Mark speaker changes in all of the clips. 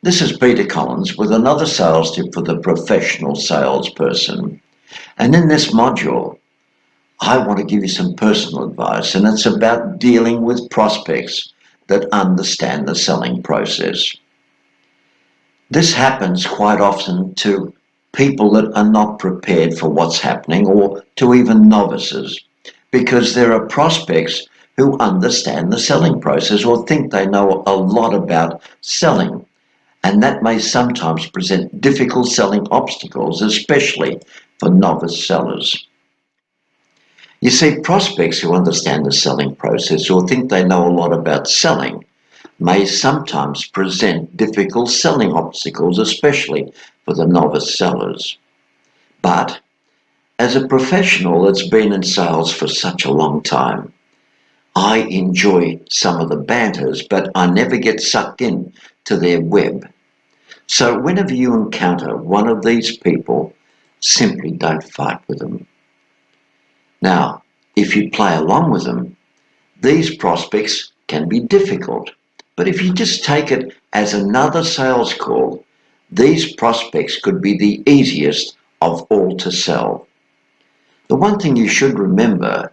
Speaker 1: This is Peter Collins with another sales tip for the professional salesperson. And in this module, I want to give you some personal advice, and it's about dealing with prospects that understand the selling process. This happens quite often to people that are not prepared for what's happening, or to even novices, because there are prospects who understand the selling process or think they know a lot about selling. And that may sometimes present difficult selling obstacles, especially for novice sellers. You see, prospects who understand the selling process or think they know a lot about selling may sometimes present difficult selling obstacles, especially for the novice sellers. But as a professional that's been in sales for such a long time, I enjoy some of the banters, but I never get sucked in to their web. So whenever you encounter one of these people, simply don't fight with them. Now, if you play along with them, these prospects can be difficult. But if you just take it as another sales call, these prospects could be the easiest of all to sell. The one thing you should remember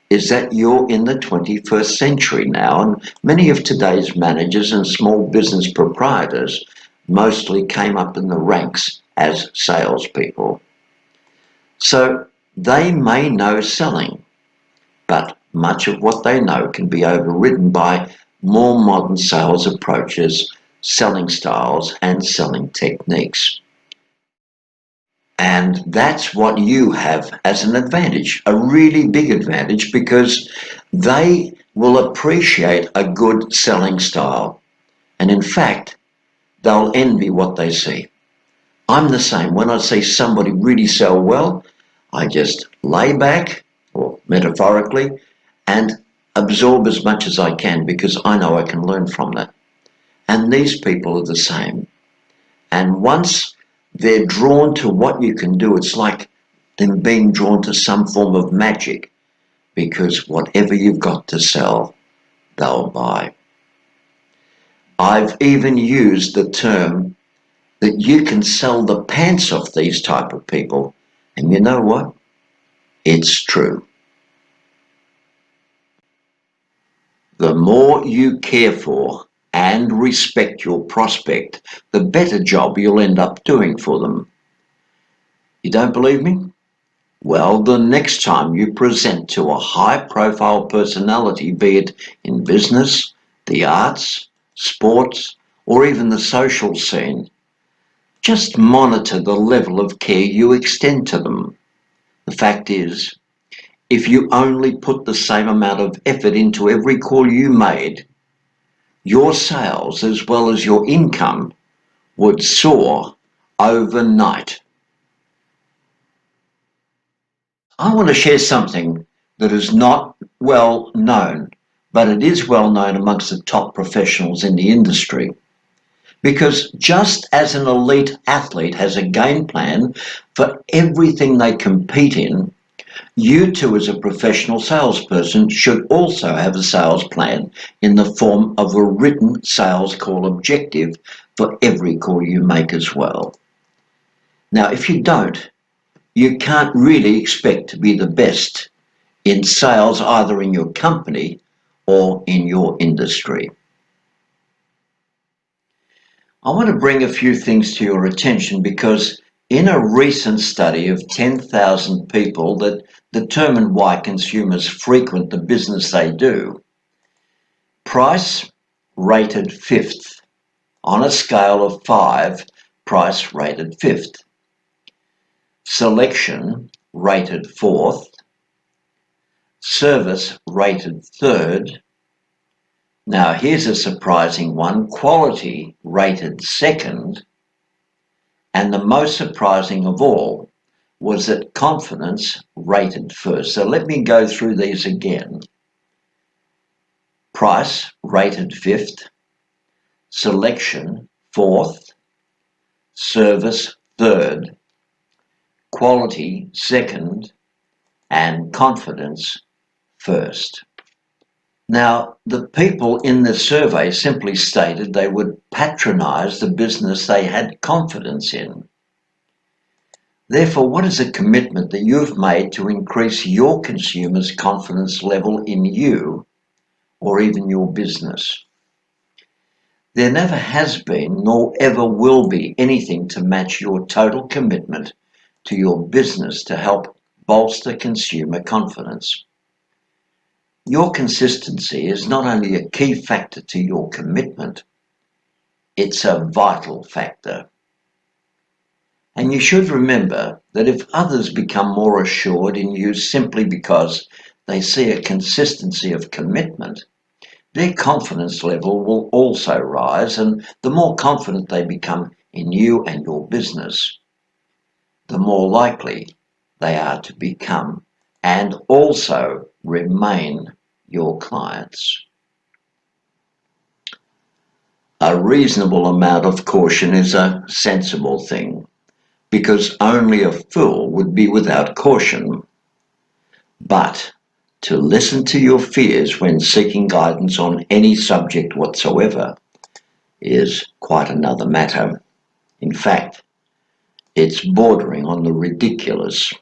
Speaker 1: is that you're in the 21st century now, and many of today's managers and small business proprietors mostly came up in the ranks as salespeople. So they may know selling, but much of what they know can be overridden by more modern sales approaches, selling styles, and selling techniques. And that's what you have as an advantage, a really big advantage, because they will appreciate a good selling style. And in fact, they'll envy what they see. I'm the same. When I see somebody really sell well, I just lay back, or metaphorically, and absorb as much as I can, because I know I can learn from that. And these people are the same. And once they're drawn to what you can do, it's like them being drawn to some form of magic, because whatever you've got to sell, they'll buy. I've even used the term that you can sell the pants off these type of people. And you know what? It's true. The more you care for and respect your prospect, the better job you'll end up doing for them. You don't believe me? Well, the next time you present to a high-profile personality, be it in business, the arts, sports, or even the social scene, just monitor the level of care you extend to them. The fact is, if you only put the same amount of effort into every call you made, your sales as well as your income would soar overnight. I want to share something that is not well known, but it is well known amongst the top professionals in the industry. Because just as an elite athlete has a game plan for everything they compete in, you too as a professional salesperson should also have a sales plan in the form of a written sales call objective for every call you make as well. Now, if you don't, you can't really expect to be the best in sales either in your company or in your industry. I want to bring a few things to your attention, because in a recent study of 10,000 people that determined why consumers frequent the business they do, price rated fifth. On a scale of 5, price rated fifth. Selection rated fourth. Service rated third. Now here's a surprising one, quality rated second. And the most surprising of all was that confidence rated first. So let me go through these again. Price rated fifth, selection fourth, service third, quality second, and confidence first. Now, the people in the survey simply stated they would patronize the business they had confidence in. Therefore, what is a commitment that you've made to increase your consumers' confidence level in you or even your business? There never has been nor ever will be anything to match your total commitment to your business to help bolster consumer confidence. Your consistency is not only a key factor to your commitment, it's a vital factor. And you should remember that if others become more assured in you simply because they see a consistency of commitment, their confidence level will also rise, and the more confident they become in you and your business, the more likely they are to become and also remain your clients. A reasonable amount of caution is a sensible thing, because only a fool would be without caution. But to listen to your fears when seeking guidance on any subject whatsoever is quite another matter. In fact, it's bordering on the ridiculous.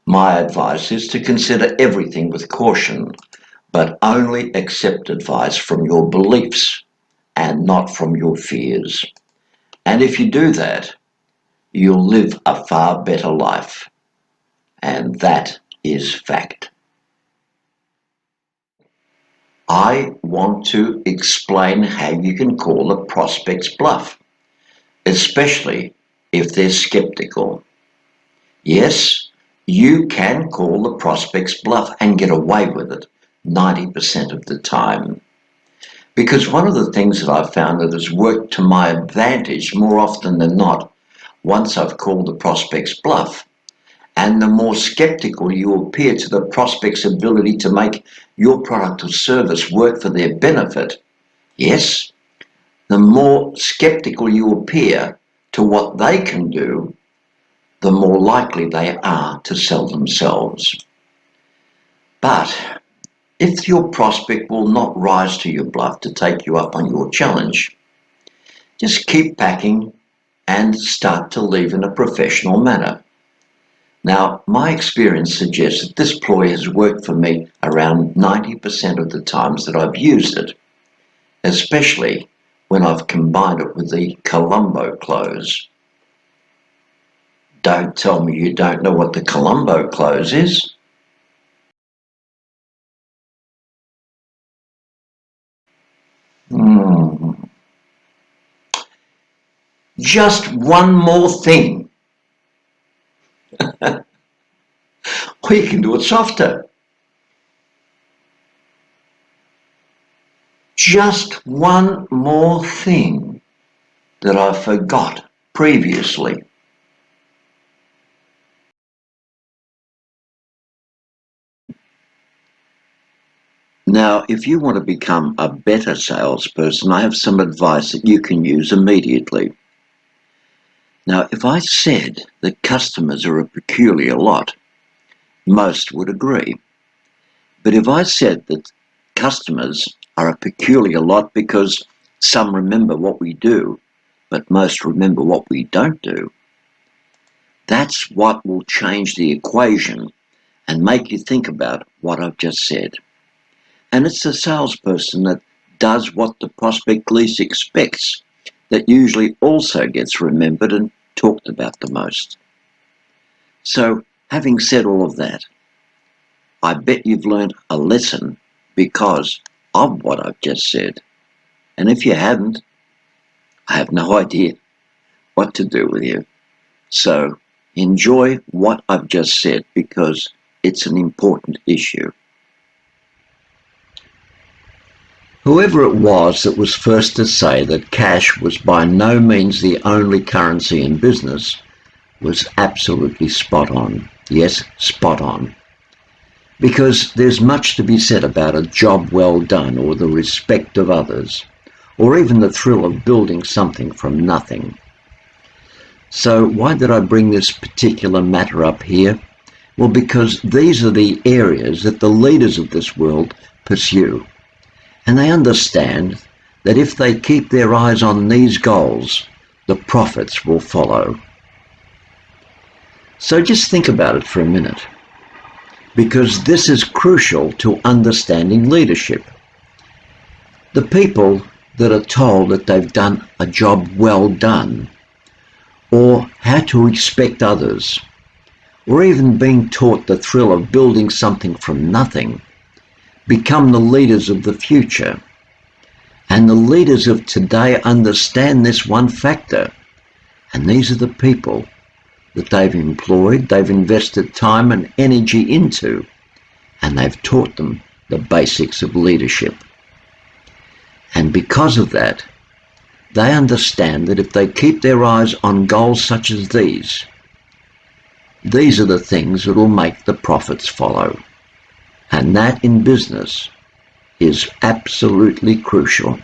Speaker 1: My advice is to consider everything with caution, but only accept advice from your beliefs and not from your fears. And if you do that, you'll live a far better life. And that is fact. I want to explain how you can call a prospect's bluff, especially if they're skeptical. Yes, you can call the prospect's bluff and get away with it 90% of the time. Because one of the things that I've found that has worked to my advantage more often than not, once I've called the prospect's bluff, and the more skeptical you appear to the prospect's ability to make your product or service work for their benefit, yes, the more skeptical you appear to what they can do, the more likely they are to sell themselves. But if your prospect will not rise to your bluff to take you up on your challenge, just keep packing and start to leave in a professional manner. Now, my experience suggests that this ploy has worked for me around 90% of the times that I've used it, especially when I've combined it with the Columbo close. Don't tell me you don't know what the Columbo close is. Just one more thing. Or you can do it softer. Just one more thing that I forgot previously. Now, if you want to become a better salesperson, I have some advice that you can use immediately. Now, if I said that customers are a peculiar lot, most would agree. But if I said that customers are a peculiar lot because some remember what we do, but most remember what we don't do, that's what will change the equation and make you think about what I've just said. And it's the salesperson that does what the prospect least expects that usually also gets remembered and talked about the most. So, having said all of that, I bet you've learned a lesson because of what I've just said. And if you haven't, I have no idea what to do with you. So, enjoy what I've just said because it's an important issue. Whoever it was that was first to say that cash was by no means the only currency in business was absolutely spot on. Yes, spot on. Because there's much to be said about a job well done or the respect of others, or even the thrill of building something from nothing. So why did I bring this particular matter up here? Well, because these are the areas that the leaders of this world pursue. And they understand that if they keep their eyes on these goals, the profits will follow. So just think about it for a minute, because this is crucial to understanding leadership. The people that are told that they've done a job well done, or how to expect others, or even being taught the thrill of building something from nothing, become the leaders of the future. And the leaders of today understand this one factor, and these are the people that they've employed, they've invested time and energy into, and they've taught them the basics of leadership. And because of that, they understand that if they keep their eyes on goals such as these are the things that will make the profits follow. And that in business is absolutely crucial.